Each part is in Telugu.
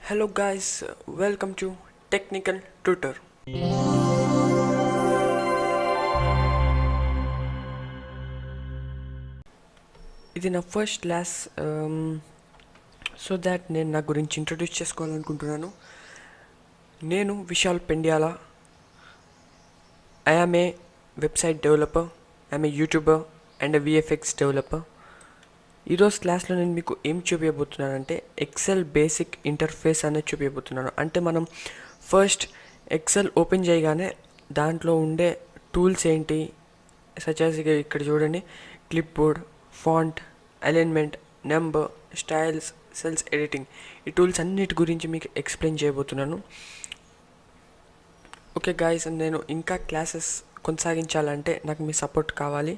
Hello guys, welcome to Technical Tutor. ఇది నా ఫస్ట్ క్లాస్, సో దాట్ నేను నా గురించి ఇంట్రడ్యూస్ చేసుకోవాలనుకుంటున్నాను. నేను Vishal Pendyala. I am a website developer, I'm a YouTuber and a VFX developer. ఈరోజు క్లాస్లో నేను మీకు ఏం చూపించబోతున్నానంటే ఎక్సెల్ బేసిక్ ఇంటర్ఫేస్ అనేది చూపించబోతున్నాను. అంటే మనం ఫస్ట్ ఎక్సెల్ ఓపెన్ చేయగానే దాంట్లో ఉండే టూల్స్ ఏంటి, సచ్ యాజ్ ఇక్కడ చూడండి, clip board, font, alignment, number, styles, cells editing, ఈ టూల్స్ అన్నిటి గురించి మీకు ఎక్స్ప్లెయిన్ చేయబోతున్నాను. ఓకే గాయస్, నేను ఇంకా క్లాసెస్ కొనసాగించాలంటే నాకు మీ సపోర్ట్ కావాలి.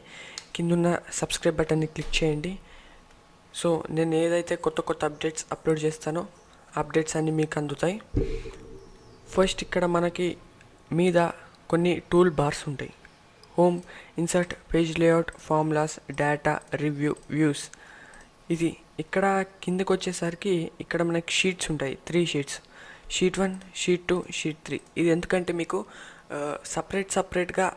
కిందున్న సబ్స్క్రైబ్ బటన్ని క్లిక్ చేయండి. సో నేను ఏదైతే కొత్త అప్డేట్స్ అప్లోడ్ చేస్తానో అప్డేట్స్ అన్నీ మీకు అందుతాయి. ఫస్ట్ ఇక్కడ మనకి మీద కొన్ని టూల్ బార్స్ ఉంటాయి. Home, insert, page layout, formulas, data, review, views. ఇది ఇక్కడ కిందకి వచ్చేసరికి ఇక్కడ మనకి షీట్స్ ఉంటాయి, 3 షీట్స్, షీట్ 1, షీట్ 2, షీట్ 3. ఇది ఎందుకంటే మీకు సపరేట్గా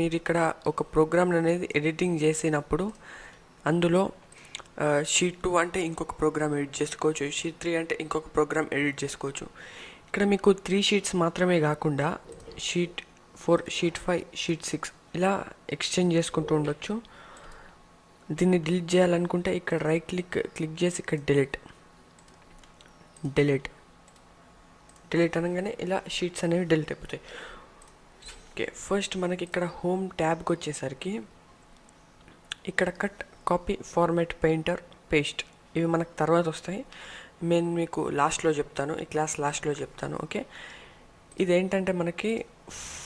మీరు ఇక్కడ ఒక ప్రోగ్రామ్ అనేది ఎడిటింగ్ చేసినప్పుడు అందులో షీట్ 2 అంటే ఇంకొక ప్రోగ్రామ్ ఎడిట్ చేసుకోవచ్చు, షీట్ 3 అంటే ఇంకొక ప్రోగ్రామ్ ఎడిట్ చేసుకోవచ్చు. ఇక్కడ మీకు 3 షీట్స్ మాత్రమే కాకుండా షీట్ 4, షీట్ 5, షీట్ 6 ఇలా ఎక్స్చేంజ్ చేసుకుంటూ ఉండొచ్చు. దీన్ని డిలీట్ చేయాలనుకుంటే ఇక్కడ రైట్ క్లిక్ చేసి ఇక్కడ డిలీట్ అనగానే ఇలా షీట్స్ అనేవి డిలీట్ అయిపోతాయి. ఓకే, ఫస్ట్ మనకి ఇక్కడ హోమ్ ట్యాబ్కి వచ్చేసరికి ఇక్కడ cut, copy, format, painter, paste ఇవి మనకు తర్వాత వస్తాయి. నేను మీకు లాస్ట్లో చెప్తాను, ఈ క్లాస్ లాస్ట్లో చెప్తాను. ఓకే, ఇదేంటంటే మనకి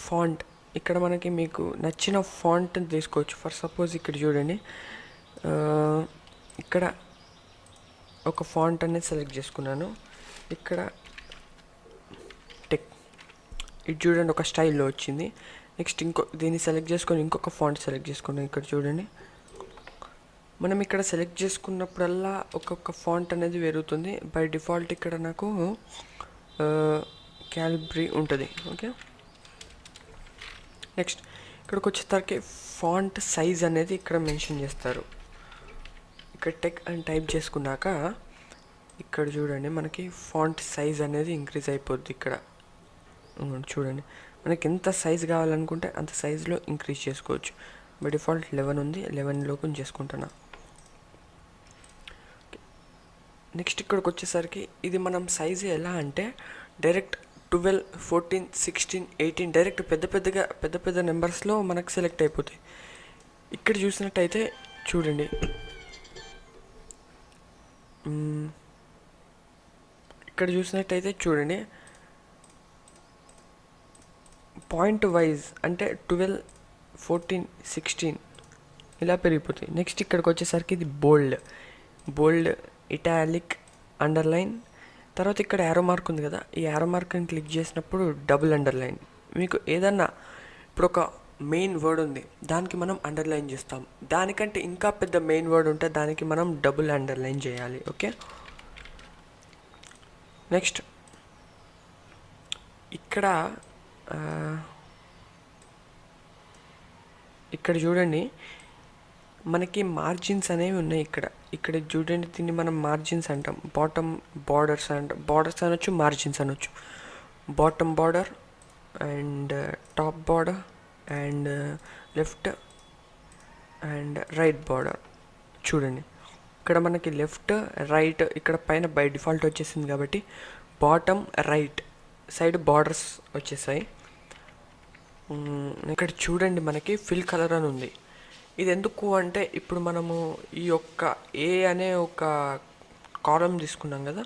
ఫాంట్, ఇక్కడ మనకి మీకు నచ్చిన ఫాంట్ని తీసుకోవచ్చు. ఫర్ సపోజ్ ఇక్కడ చూడండి, ఇక్కడ ఒక ఫాంట్ అనేది సెలెక్ట్ చేసుకున్నాను. ఇక్కడ ఇది చూడండి, ఒక స్టైల్లో వచ్చింది. నెక్స్ట్ దీన్ని సెలెక్ట్ చేసుకొని ఇంకొక ఫాంట్ సెలెక్ట్ చేసుకున్నాను. ఇక్కడ చూడండి, మనం ఇక్కడ సెలెక్ట్ చేసుకున్నప్పుడల్లా ఒక్కొక్క ఫాంట్ అనేది పెరుగుతుంది. బై డిఫాల్ట్ ఇక్కడ నాకు క్యాలిబ్రీ ఉంటుంది. ఓకే, నెక్స్ట్ ఇక్కడికి వచ్చేసరికి ఫాంట్ సైజ్ అనేది ఇక్కడ మెన్షన్ చేస్తారు. ఇక్కడ టెక్ అని టైప్ చేసుకున్నాక ఇక్కడ చూడండి, మనకి ఫాంట్ సైజ్ అనేది ఇంక్రీజ్ అయిపోద్ది. ఇక్కడ చూడండి, మనకి ఎంత సైజ్ కావాలనుకుంటే అంత సైజులో ఇంక్రీజ్ చేసుకోవచ్చు. బై డిఫాల్ట్ 11 ఉంది, 11లోకి చేసుకుంటున్నా. నెక్స్ట్ ఇక్కడికి వచ్చేసరికి ఇది మనం సైజు ఎలా అంటే డైరెక్ట్ 12, 14, 16, 18 డైరెక్ట్ పెద్ద నెంబర్స్లో మనకు సెలెక్ట్ అయిపోతాయి. ఇక్కడ చూసినట్టయితే చూడండి, పాయింట్ వైజ్ అంటే 12, 14, 16 ఇలా పెరిగిపోతాయి. నెక్స్ట్ ఇక్కడికి వచ్చేసరికి ఇది బోల్డ్, ఇటాలిక్, అండర్లైన్. తర్వాత ఇక్కడ యారో మార్క్ ఉంది కదా, ఈ యారో మార్క్ని క్లిక్ చేసినప్పుడు డబుల్ అండర్లైన్. మీకు ఏదన్నా ఇప్పుడు ఒక మెయిన్ వర్డ్ ఉంది, దానికి మనం అండర్లైన్ చేస్తాం. దానికంటే ఇంకా పెద్ద మెయిన్ వర్డ్ ఉంటే దానికి మనం డబుల్ అండర్లైన్ చేయాలి. ఓకే, నెక్స్ట్ ఇక్కడ చూడండి, మనకి మార్జిన్స్ అనేవి ఉన్నాయి. ఇక్కడ చూడండి, దీన్ని మనం మార్జిన్స్ అంటాం. బాటమ్ బార్డర్స్ అనొచ్చు, మార్జిన్స్ అనొచ్చు. Bottom border and top border and left and right border. చూడండి, ఇక్కడ మనకి లెఫ్ట్, రైట్ ఇక్కడ పైన బై డిఫాల్ట్ వచ్చేసింది కాబట్టి బాటమ్, రైట్ సైడ్ బార్డర్స్ వచ్చేసాయి. ఇక్కడ చూడండి, మనకి ఫిల్ కలర్ అని ఉంది. ఇది ఎందుకు అంటే ఇప్పుడు మనము ఈ యొక్క ఏ అనే ఒక కాలం తీసుకున్నాం కదా,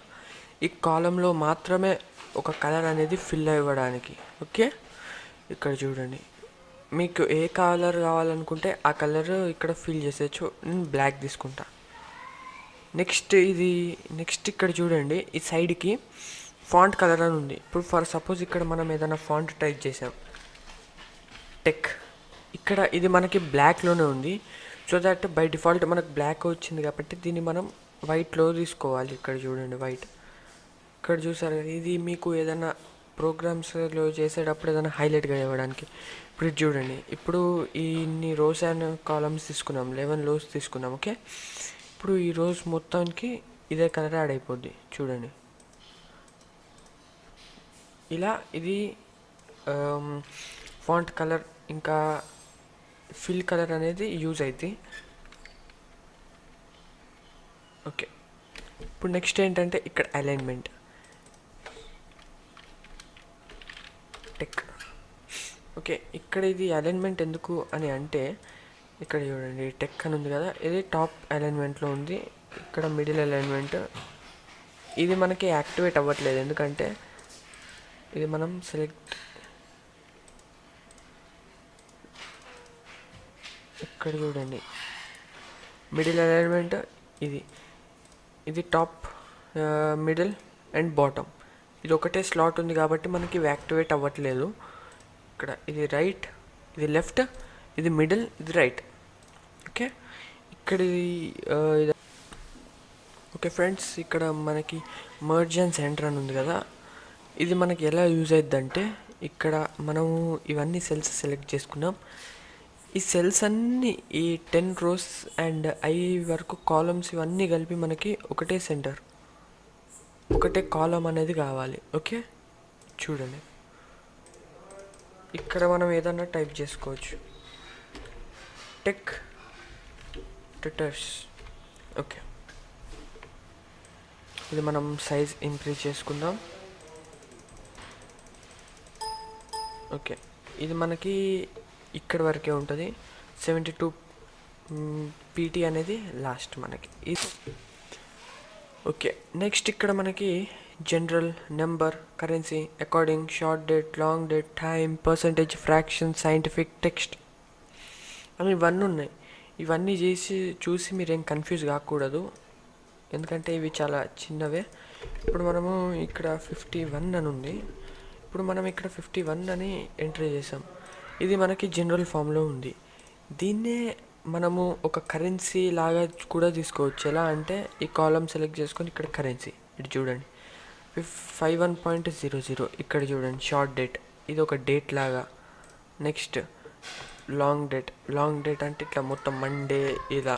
ఈ కాలంలో మాత్రమే ఒక కలర్ అనేది ఫిల్ అవ్వడానికి. ఓకే, ఇక్కడ చూడండి, మీకు ఏ కలర్ కావాలనుకుంటే ఆ కలర్ ఇక్కడ ఫిల్ చేసేయచ్చు. నేను బ్లాక్ తీసుకుంటా. నెక్స్ట్ ఇక్కడ చూడండి, ఈ సైడ్కి ఫాంట్ కలర్ అని ఉంది. ఇప్పుడు ఫర్ సపోజ్ ఇక్కడ మనం ఏదైనా ఫాంట్ టైప్ చేసాం, టెక్, ఇక్కడ ఇది మనకి బ్లాక్లోనే ఉంది. సో దట్ బై డిఫాల్ట్ మనకు బ్లాక్ వచ్చింది కాబట్టి దీన్ని మనం వైట్లో తీసుకోవాలి. ఇక్కడ చూడండి, వైట్ ఇక్కడ చూసారు కదా, ఇది మీకు ఏదైనా ప్రోగ్రామ్స్లో చేసేటప్పుడు ఏదైనా హైలైట్గా ఇవ్వడానికి. ఇప్పుడు ఇది చూడండి, ఇప్పుడు ఇన్ని రోస్ అండ్ కాలమ్స్ తీసుకున్నాం, 11 రోస్ తీసుకున్నాం. ఓకే, ఇప్పుడు ఈ రోస్ మొత్తానికి ఇదే కలర్ యాడ్ అయిపోద్ది చూడండి. ఇలా ఇది ఫాంట్ కలర్ ఇంకా ఫిల్ కలర్ అనేది యూజ్ అవుతుంది. ఓకే, ఇప్పుడు నెక్స్ట్ ఏంటంటే ఇక్కడ అలైన్మెంట్ టెక్. ఓకే, ఇక్కడ ఇది అలైన్మెంట్ ఎందుకు అని అంటే, ఇక్కడ చూడండి టెక్ అని ఉంది కదా, ఇది టాప్ అలైన్మెంట్లో ఉంది. ఇక్కడ మిడిల్ అలైన్మెంట్ ఇది మనకి యాక్టివేట్ అవ్వట్లేదు, ఎందుకంటే ఇది మనం సెలెక్ట్, ఇక్కడ చూడండి మిడిల్ అలైన్మెంట్ ఇది టాప్, మిడిల్ అండ్ బాటమ్ ఇది ఒకటే స్లాట్ ఉంది కాబట్టి మనకి ఇవి యాక్టివేట్ అవ్వట్లేదు. ఇక్కడ ఇది రైట్, ఇది లెఫ్ట్, ఇది మిడిల్, ఇది రైట్. ఓకే, ఇక్కడ ఇది ఓకే ఫ్రెండ్స్, ఇక్కడ మనకి మర్జ్ అండ్ సెంటర్ అని ఉంది కదా, ఇది మనకి ఎలా యూజ్ అవుతుందంటే, ఇక్కడ మనము ఇవన్నీ సెల్స్ సెలెక్ట్ చేసుకున్నాం. ఈ సెల్స్ అన్నీ ఈ 10 రోస్ అండ్ ఐ వరకు కాలమ్స్ ఇవన్నీ కలిపి మనకి ఒకటే సెంటర్, ఒకటే కాలం అనేది కావాలి. ఓకే, చూడండి ఇక్కడ మనం ఏదన్నా టైప్ చేసుకోవచ్చు, టెక్ ట్యూటర్స్. ఓకే, ఇది మనం సైజ్ ఇంక్రీజ్ చేసుకుందాం. ఓకే, ఇది మనకి ఇక్కడ వరకే ఉంటుంది, 72 పీటీ అనేది లాస్ట్ మనకి. ఓకే, నెక్స్ట్ ఇక్కడ మనకి general, number, currency, according, short date, long date, time, percentage, fraction, scientific, text అని ఇవన్నీ ఉన్నాయి. ఇవన్నీ చూసి మీరేం కన్ఫ్యూజ్ కాకూడదు, ఎందుకంటే ఇవి చాలా చిన్నవే. ఇప్పుడు మనము ఇక్కడ 51 అని ఉంది, ఇప్పుడు మనం ఇక్కడ 51 అని ఎంట్రీ చేసాం. ఇది మనకి జనరల్ ఫామ్లో ఉంది. దీన్నే మనము ఒక కరెన్సీ లాగా కూడా తీసుకోవచ్చు. ఎలా అంటే ఈ కాలం సెలెక్ట్ చేసుకొని ఇక్కడ కరెన్సీ, ఇటు చూడండి 51.00, ఇక్కడ చూడండి షార్ట్ డేట్, ఇది ఒక డేట్ లాగా. నెక్స్ట్ లాంగ్ డేట్ అంటే ఇట్లా మొత్తం మండే ఇలా.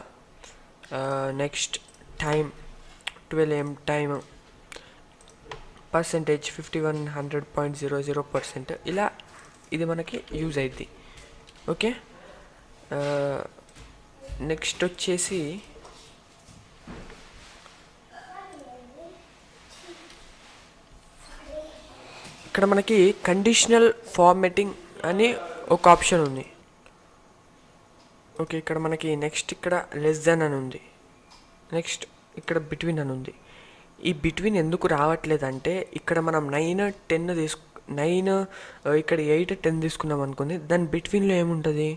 Next time 12 AM time, percentage 5100.00%, ఇలా ఇది మనకి యూజ్ అవుద్ది. ఓకే, నెక్స్ట్ వచ్చేసి ఇక్కడ మనకి కండిషనల్ ఫార్మాటింగ్ అని ఒక ఆప్షన్ ఉంది. ఓకే, ఇక్కడ మనకి నెక్స్ట్ ఇక్కడ లెస్ దెన్ అని ఉంది, నెక్స్ట్ ఇక్కడ బిట్వీన్ అని ఉంది. ఈ బిట్వీన్ ఎందుకు రావట్లేదంటే, ఇక్కడ మనం 9, 10 ఇక్కడ 8, 10 తీసుకున్నాం అనుకోండి, దాని బిట్వీన్లో ఏముంటుంది,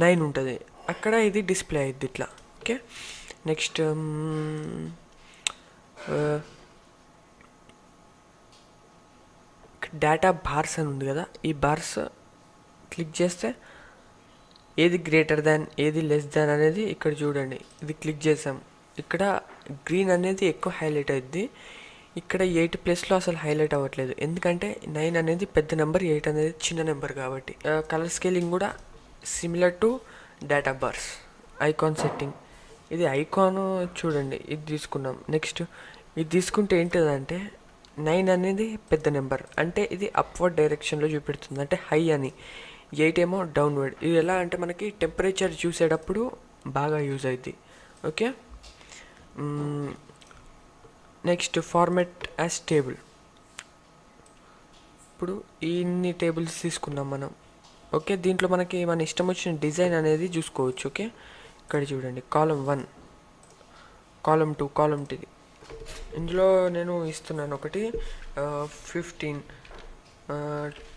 9 ఉంటుంది, అక్కడ ఇది డిస్ప్లే అయ్యిద్ది ఇట్లా. ఓకే, నెక్స్ట్ డేటా బార్స్ అని ఉంది కదా, ఈ బార్స్ క్లిక్ చేస్తే ఏది గ్రేటర్ దాన్ ఏది లెస్ దాన్ అనేది ఇక్కడ చూడండి. ఇది క్లిక్ చేసాం, ఇక్కడ గ్రీన్ అనేది ఎక్కువ హైలైట్ అవుద్ది, ఇక్కడ 8 ప్లస్లో అసలు హైలైట్ అవ్వట్లేదు, ఎందుకంటే 9 అనేది పెద్ద నెంబర్, 8 అనేది చిన్న నెంబర్ కాబట్టి. కలర్ స్కేలింగ్ కూడా similar to data bars. Icon setting, ఇది ఐకాన్ చూడండి, ఇది తీసుకున్నాం. నెక్స్ట్ ఇది తీసుకుంటే ఏంటిదంటే 9 అనేది పెద్ద నెంబర్, అంటే ఇది అప్వర్డ్ డైరెక్షన్లో చూపెడుతుంది, అంటే హై అని. 8 ఏమో డౌన్వర్డ్. ఇది ఎలా అంటే మనకి టెంపరేచర్ చూసేటప్పుడు బాగా యూజ్ అవుద్ది. Okay, next format as table. ఇప్పుడు ఇన్ని టేబుల్స్ తీసుకున్నాం మనం. ఓకే, దీంట్లో మనకి మన ఇష్టం వచ్చిన డిజైన్ అనేది చూసుకోవచ్చు. ఓకే, ఇక్కడ చూడండి కాలం 1, కాలం 2, కాలం 3. ఇందులో నేను ఇస్తున్నాను ఒకటి 15,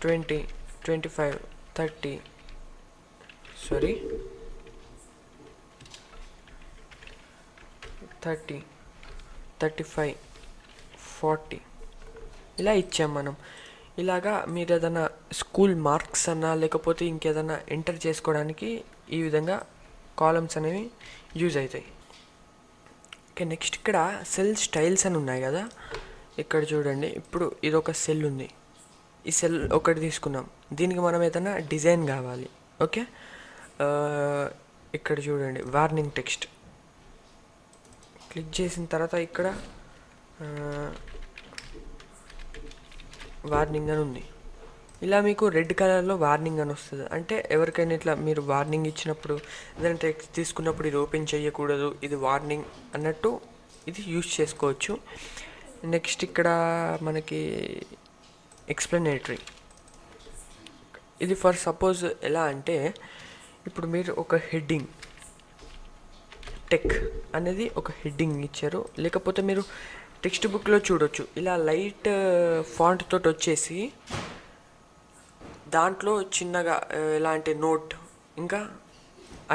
20, 25, 30, 35, 40 ఇలా ఇచ్చాం మనం. ఇలాగా మీరు ఏదైనా స్కూల్ మార్క్స్ అన్నా లేకపోతే ఇంకేదైనా ఎంటర్ చేసుకోవడానికి ఈ విధంగా కాలమ్స్ అనేవి యూజ్ అవుతాయి. ఓకే, నెక్స్ట్ ఇక్కడ సెల్ స్టైల్స్ అని ఉన్నాయి కదా, ఇక్కడ చూడండి, ఇప్పుడు ఇది ఒక సెల్ ఉంది, ఈ సెల్ ఒకటి తీసుకున్నాం, దీనికి మనం ఏదైనా డిజైన్ కావాలి. ఓకే, ఇక్కడ చూడండి వార్నింగ్ టెక్స్ట్ క్లిక్ చేసిన తర్వాత ఇక్కడ వార్నింగ్ అని ఉంది. ఇలా మీకు రెడ్ కలర్లో వార్నింగ్ అని వస్తుంది. అంటే ఎవరికైనా ఇట్లా మీరు వార్నింగ్ ఇచ్చినప్పుడు, ఏదైనా టెక్స్ట్ తీసుకున్నప్పుడు ఇది ఓపెన్ చేయకూడదు, ఇది వార్నింగ్ అన్నట్టు ఇది యూజ్ చేసుకోవచ్చు. నెక్స్ట్ ఇక్కడ మనకి ఎక్స్ప్లెనేటరీ, ఇది ఫర్ సపోజ్ ఎలా అంటే, ఇప్పుడు మీరు ఒక హెడ్డింగ్ టెక్ అనేది ఒక హెడ్డింగ్ ఇచ్చారు, లేకపోతే మీరు టెక్స్ట్ బుక్లో చూడొచ్చు, ఇలా లైట్ ఫాంట్ తోటి వచ్చేసి దాంట్లో చిన్నగా ఎలాంటి నోట్ ఇంకా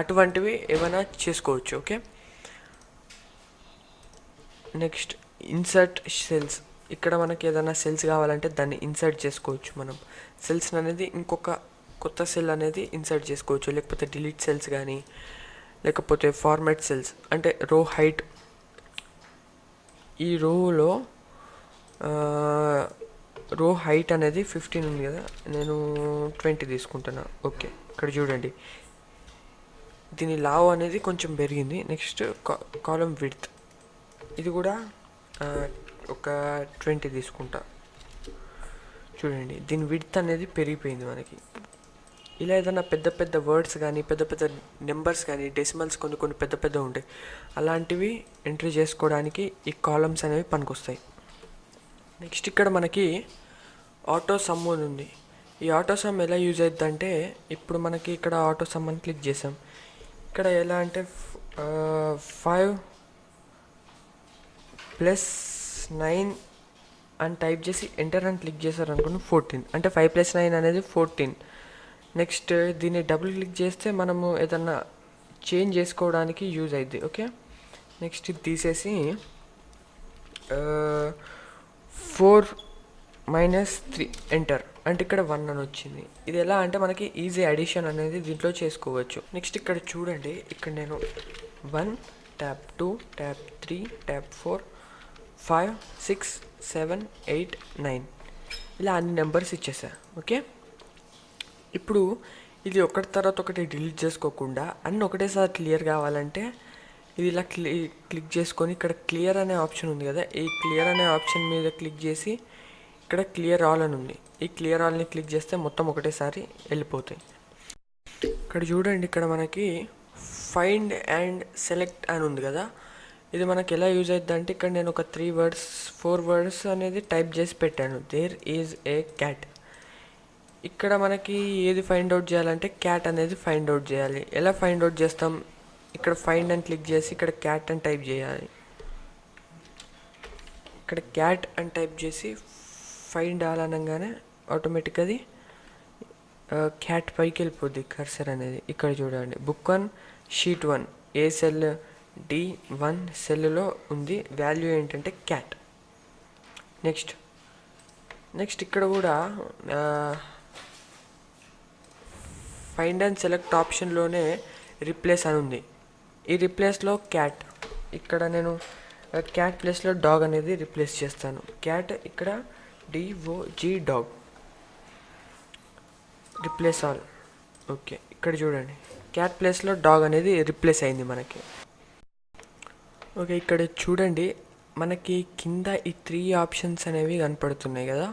అటువంటివి ఏమైనా చేసుకోవచ్చు. ఓకే, నెక్స్ట్ ఇన్సర్ట్ సెల్స్, ఇక్కడ మనకి ఏదైనా సెల్స్ కావాలంటే దాన్ని ఇన్సర్ట్ చేసుకోవచ్చు. మనం సెల్స్ అనేది ఇంకొక కొత్త సెల్ అనేది ఇన్సర్ట్ చేసుకోవచ్చు, లేకపోతే డిలీట్ సెల్స్ కానీ, లేకపోతే ఫార్మాట్ సెల్స్ అంటే రో హైట్. ఈ రోలో రో హైట్ అనేది 15 ఉంది కదా, నేను 20 తీసుకుంటున్నా. ఓకే, ఇక్కడ చూడండి దీని లావ్ అనేది కొంచెం పెరిగింది. నెక్స్ట్ కాలమ్ విడ్త్, ఇది కూడా ఒక 20 తీసుకుంటా. చూడండి దీని విడ్త్ అనేది పెరిగిపోయింది మనకి. ఇలా ఏదైనా పెద్ద పెద్ద వర్డ్స్ కానీ, పెద్ద పెద్ద నెంబర్స్ కానీ, డెసిమల్స్ కొన్ని పెద్ద పెద్ద ఉంటాయి, అలాంటివి ఎంట్రీ చేసుకోవడానికి ఈ కాలమ్స్ అనేవి పనికొస్తాయి. నెక్స్ట్ ఇక్కడ మనకి ఆటో సమ్ అని ఉంది. ఈ ఆటో సమ్ ఎలా యూజ్ అవుతుందంటే, ఇప్పుడు మనకి ఇక్కడ ఆటో సమ్ అని క్లిక్ చేసాం, ఇక్కడ ఎలా అంటే 5 + 9 అని టైప్ చేసి ఎంటర్ అని క్లిక్ చేశారు అనుకుని 14, అంటే 5 + 9 అనేది 14. నెక్స్ట్ దీన్ని డబుల్ క్లిక్ చేస్తే మనము ఏదన్నా చేంజ్ చేసుకోవడానికి యూజ్ అవుద్ది. ఓకే, నెక్స్ట్ ఇది తీసేసి 4 - 3 ఎంటర్ అంటే ఇక్కడ 1 అని వచ్చింది. ఇది ఎలా అంటే మనకి ఈజీ అడిషన్ అనేది దీంట్లో చేసుకోవచ్చు. నెక్స్ట్ ఇక్కడ చూడండి, ఇక్కడ నేను 1 ట్యాబ్ 2 ట్యాబ్ 3 ట్యాబ్ 4 5 6 7 8 9 ఇలా అన్ని నెంబర్స్ ఇచ్చేసా. ఓకే, ఇప్పుడు ఇది ఒకటి తర్వాత ఒకటి డిలీట్ చేసుకోకుండా అన్నీ ఒకటేసారి క్లియర్ కావాలంటే ఇది ఇలా క్లిక్ చేసుకొని ఇక్కడ క్లియర్ అనే ఆప్షన్ ఉంది కదా, ఈ క్లియర్ అనే ఆప్షన్ మీద క్లిక్ చేసి ఇక్కడ క్లియర్ ఆల్ అని ఉంది, ఈ క్లియర్ ఆల్ని క్లిక్ చేస్తే మొత్తం ఒకటేసారి వెళ్ళిపోతాయి. ఇక్కడ చూడండి, ఇక్కడ మనకి ఫైండ్ అండ్ సెలెక్ట్ అని ఉంది కదా, ఇది మనకి ఎలా యూజ్ అవుతుంది అంటే, ఇక్కడ నేను ఒక 4 వర్డ్స్ అనేది టైప్ చేసి పెట్టాను. There is a cat. ఇక్కడ మనకి ఏది ఫైండ్ అవుట్ చేయాలంటే క్యాట్ అనేది ఫైండ్ అవుట్ చేయాలి. ఎలా ఫైండ్ అవుట్ చేస్తాం, ఇక్కడ ఫైండ్ అని క్లిక్ చేసి ఇక్కడ క్యాట్ అని టైప్ చేయాలి. ఇక్కడ క్యాట్ అని టైప్ చేసి ఫైండ్ ఆల్ అనగానే ఆటోమేటిక్ అది క్యాట్ పైకి వెళ్ళిపోద్ది కర్సర్ అనేది. ఇక్కడ చూడండి, బుక్ 1 షీట్ 1 ఏ సెల్ D1 సెల్లో ఉంది, వాల్యూ ఏంటంటే క్యాట్. నెక్స్ట్ ఇక్కడ కూడా ఫైండ్ అండ్ సెలెక్ట్ ఆప్షన్లోనే రిప్లేస్ అని ఉంది. ఈ రిప్లేస్లో క్యాట్, ఇక్కడ నేను క్యాట్ ప్లేస్లో డాగ్ అనేది రిప్లేస్ చేస్తాను. క్యాట్ ఇక్కడ DOG dog, replace all. Okay, ఇక్కడ చూడండి క్యాట్ ప్లేస్లో డాగ్ అనేది రిప్లేస్ అయింది మనకి. ఓకే, ఇక్కడ చూడండి మనకి కింద ఈ 3 ఆప్షన్స్ అనేవి కనపడుతున్నాయి కదా,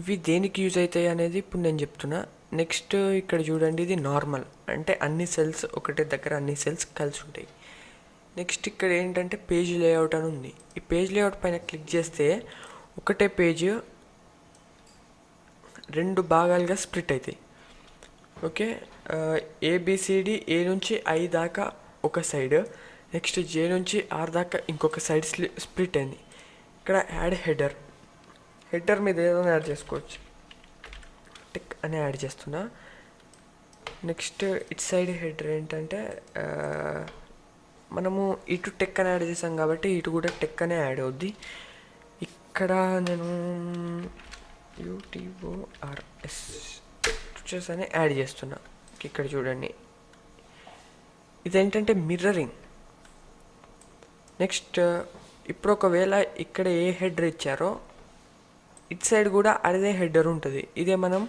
ఇవి దేనికి యూజ్ అవుతాయి అనేది ఇప్పుడు నేను చెప్తున్నా. నెక్స్ట్ ఇక్కడ చూడండి, ఇది నార్మల్ అంటే అన్ని సెల్స్ ఒకటే దగ్గర అన్ని సెల్స్ కలిసి ఉంటాయి. నెక్స్ట్ ఇక్కడ ఏంటంటే పేజ్ లేఅవుట్ అని ఉంది. ఈ పేజ్ లేఅవుట్ పైన క్లిక్ చేస్తే ఒకటే పేజ్ 2 భాగాలుగా స్ప్లిట్ అవుతాయి. ఓకే, ABCD A నుంచి I దాకా ఒక సైడ్, నెక్స్ట్ J నుంచి R దాకా ఇంకొక సైడ్ స్ప్లిట్ అయింది. ఇక్కడ యాడ్ హెడర్ మీద ఏదైనా యాడ్ చేసుకోవచ్చు, టెక్ అని యాడ్ చేస్తున్నా. నెక్స్ట్ ఇటు సైడ్ హెడర్ ఏంటంటే మనము ఇటు టెక్ అని యాడ్ చేసాం కాబట్టి ఇటు కూడా టెక్ అనే యాడ్ అవుద్ది. ఇక్కడ నేను UTORS టీచర్స్ అని యాడ్ చేస్తున్నా. ఇక్కడ చూడండి, ఇదేంటంటే మిర్రరింగ్. నెక్స్ట్ ఇప్పుడు ఒకవేళ ఇక్కడ ఏ హెడర్ ఇచ్చారో ఇట్ సైడ్ కూడా అదే హెడర్ ఉంటుంది. ఇదే మనం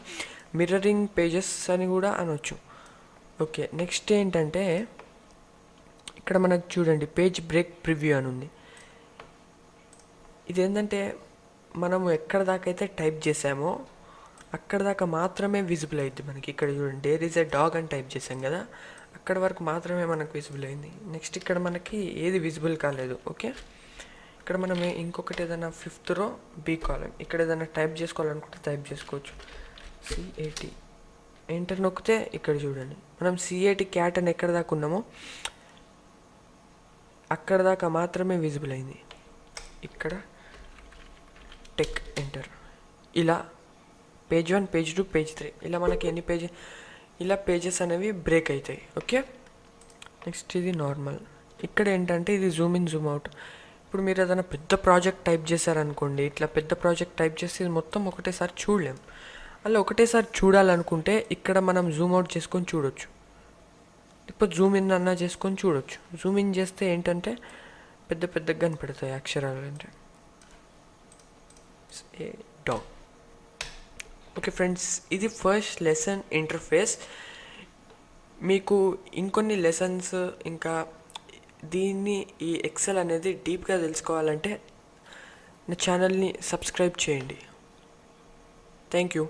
మిర్రరింగ్ పేజెస్ అని కూడా అనొచ్చు. ఓకే, నెక్స్ట్ ఏంటంటే ఇక్కడ మనకు చూడండి పేజ్ బ్రేక్ ప్రివ్యూ అని ఉంది. ఇదేంటంటే మనము ఎక్కడ దాకా అయితే టైప్ చేసామో అక్కడ దాకా మాత్రమే విజిబుల్ అయింది మనకి. ఇక్కడ చూడండి దేర్ ఈజ్ ఎ డాగ్ అని టైప్ చేసాం కదా, అక్కడ వరకు మాత్రమే మనకు విజిబుల్ అయింది. నెక్స్ట్ ఇక్కడ మనకి ఏది విజిబుల్ కాలేదు. ఓకే, ఇక్కడ మనం ఇంకొకటి ఏదైనా 5th రో బీ కాలం ఇక్కడ ఏదైనా టైప్ చేసుకోవాలనుకుంటే టైప్ చేసుకోవచ్చు. సిఏటి ఎంటర్ నొక్కితే ఇక్కడ చూడండి మనం సిఏటి క్యాట్ అని ఎక్కడ దాకా ఉన్నామో అక్కడ దాకా మాత్రమే విజిబుల్ అయింది. ఇక్కడ టెక్ ఎంటర్, ఇలా పేజ్ 1, పేజ్ 2, పేజ్ 3 ఇలా మనకి ఎన్ని ఇలా పేజెస్ అనేవి బ్రేక్ అవుతాయి. ఓకే, నెక్స్ట్ ఇది నార్మల్. ఇక్కడ ఏంటంటే ఇది జూమ్ ఇన్ జూమ్ అవుట్. ఇప్పుడు మీరు ఏదైనా పెద్ద ప్రాజెక్ట్ టైప్ చేశారనుకోండి, ఇట్లా పెద్ద ప్రాజెక్ట్ టైప్ చేసి ఇది మొత్తం ఒకటేసారి చూడలేం. అలా ఒకటేసారి చూడాలనుకుంటే ఇక్కడ మనం జూమ్ అవుట్ చేసుకొని చూడొచ్చు, ఇప్పుడు జూమ్ ఇన్ అన్నా చేసుకొని చూడొచ్చు. జూమ్ ఇన్ చేస్తే ఏంటంటే పెద్ద పెద్దగా కనపడతాయి అక్షరాలు. అంటే డాగ్. ఓకే ఫ్రెండ్స్, ఇది ఫస్ట్ లెసన్ ఇంటర్ఫేస్. మీకు ఇంకొన్ని లెసన్స్ ఇంకా దీన్ని ఈ ఎక్సెల్ అనేది డీప్గా తెలుసుకోవాలంటే నా ఛానల్ని సబ్స్క్రైబ్ చేయండి. Thank you.